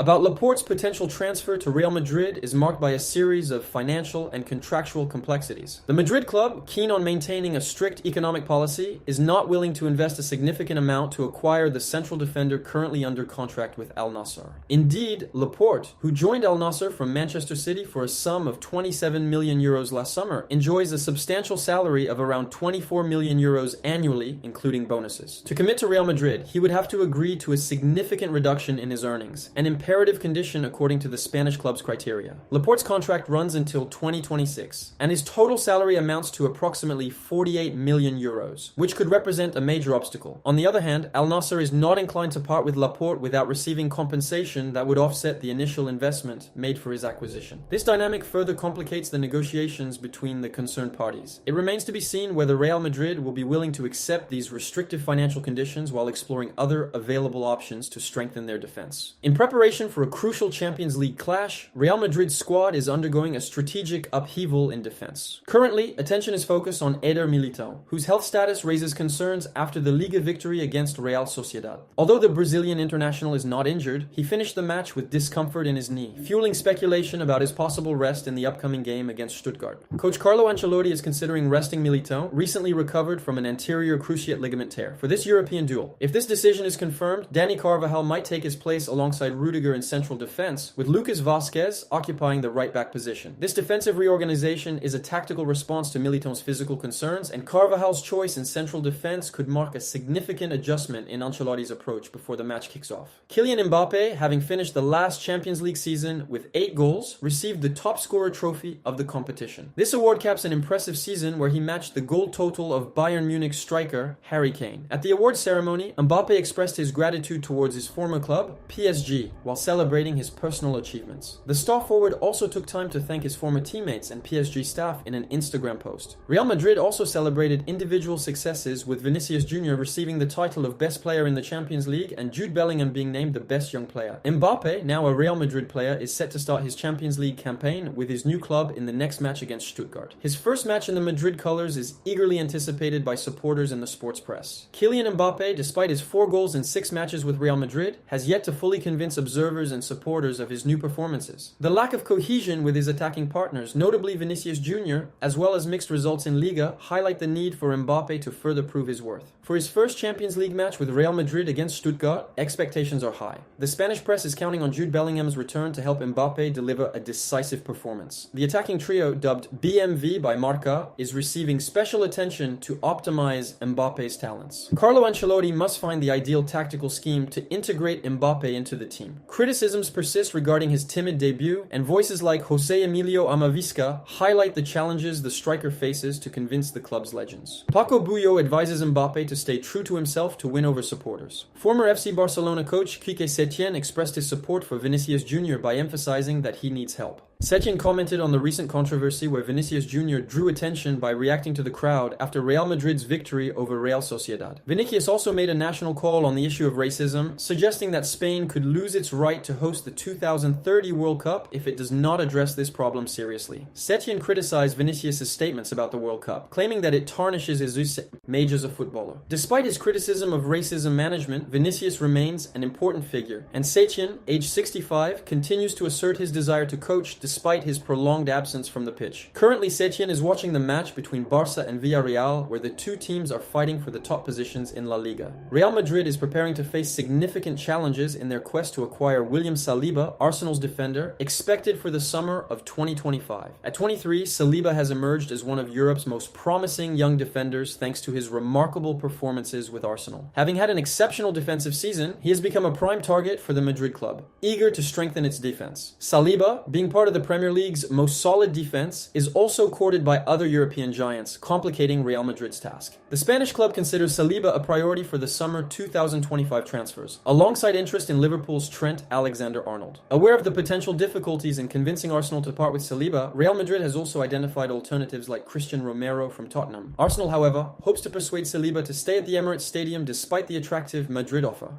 about Laporte's potential transfer to Real Madrid is marked by a series of financial and contractual complexities. The Madrid club, keen on maintaining a strict economic policy, is not willing to invest a significant amount to acquire the central defender currently under contract with Al Nassr. Indeed, Laporte, who joined Al Nassr from Manchester City for a sum of 27 million euros last summer, enjoys a substantial salary of around 24 million euros annually, including bonuses. To commit to Real Madrid, he would have to agree to a significant reduction in his earnings, an imperative condition according to the Spanish club's criteria. Laporte's contract runs until 2026, and his total salary amounts to approximately 48 million euros, which could represent a major obstacle. On the other hand, Al Nassr is not inclined to part with Laporte without receiving compensation that would offset the initial investment made for his acquisition. This dynamic further complicates the negotiations between the concerned parties. It remains to be seen whether Real Madrid will be willing to accept these restrictive financial conditions while exploring other available options to strengthen their defense. In preparation for a crucial Champions League clash, Real Madrid's squad is undergoing a strategic upheaval in defense. Currently, attention is focused on Eder Militão, whose health status raises concerns after the Liga victory against Real Sociedad. Although the Brazilian international is not injured, he finished the match with discomfort in his knee, fueling speculation about his possible rest in the upcoming game against Stuttgart. Coach Carlo Ancelotti is considering resting Militão, recently recovered from an anterior cruciate ligament tear, for this European duel. If this decision is confirmed, Dani Carvajal might take his place alongside Rudiger in central defense, with Lucas Vazquez occupying the right-back position. This defensive reorganization is a tactical response to Militão's physical concerns, and Carvajal's choice in central defense could mark a significant adjustment in Ancelotti's approach before the match kicks off. Kylian Mbappe, having finished the last Champions League season with 8 goals, received the top scorer trophy of the competition. This award caps an impressive season where he matched the goal total of Bayern Munich striker Harry Kane. At the award ceremony, Mbappe expressed his gratitude towards his former club, PSG, while celebrating his personal achievements. The star forward also took time to thank his former teammates and PSG staff in an Instagram post. Real Madrid also celebrated individual successes, with Vinicius Jr. receiving the title of Best Player in the Champions League and Jude Bellingham being named the Best Young Player. Mbappe, now a Real Madrid player, is set to start his Champions League campaign with his new club in the next match against Stuttgart. His first match in the Madrid colours is eagerly anticipated by supporters and the sports press. Kylian Mbappe, despite his 4 goals in 6 matches with Real Madrid, has yet to fully convince observers and supporters of his new performances. The lack of cohesion with his attacking partners, notably Vinicius Jr., as well as mixed results in Liga, highlight the need for Mbappe to further prove his worth. For his first Champions League match with Real Madrid against Stuttgart, expectations are high. The Spanish press is counting on Jude Bellingham's return to help Mbappe deliver a decisive performance. The attacking trio, dubbed BMV by Marca, is receiving special attention to optimize Mbappe's talents. Carlo Ancelotti must find the ideal tactical scheme to integrate Mbappe into the team. Criticisms persist regarding his timid debut, and voices like Jose Emilio Amavisca highlight the challenges the striker faces to convince the club's legends. Paco Bullo advises Mbappe to stay true to himself to win over supporters. Former FC Barcelona coach Quique Setién expressed his support for Vinicius Jr. by emphasizing that he needs help. Setién commented on the recent controversy where Vinicius Jr. drew attention by reacting to the crowd after Real Madrid's victory over Real Sociedad. Vinicius also made a national call on the issue of racism, suggesting that Spain could lose its right to host the 2030 World Cup if it does not address this problem seriously. Setién criticized Vinicius' statements about the World Cup, claiming that it tarnishes his image as a footballer. Despite his criticism of racism management, Vinicius remains an important figure, and Setién, aged 65, continues to assert his desire to coach despite his prolonged absence from the pitch. Currently, Setién is watching the match between Barca and Villarreal, where the two teams are fighting for the top positions in La Liga. Real Madrid is preparing to face significant challenges in their quest to acquire William Saliba, Arsenal's defender, expected for the summer of 2025. At 23, Saliba has emerged as one of Europe's most promising young defenders thanks to his remarkable performances with Arsenal. Having had an exceptional defensive season, he has become a prime target for the Madrid club, eager to strengthen its defense. Saliba, being part of the Premier League's most solid defense, is also courted by other European giants, complicating Real Madrid's task. The Spanish club considers Saliba a priority for the summer 2025 transfers, alongside interest in Liverpool's Trent Alexander-Arnold. Aware of the potential difficulties in convincing Arsenal to part with Saliba, Real Madrid has also identified alternatives like Christian Romero from Tottenham. Arsenal, however, hopes to persuade Saliba to stay at the Emirates Stadium despite the attractive Madrid offer.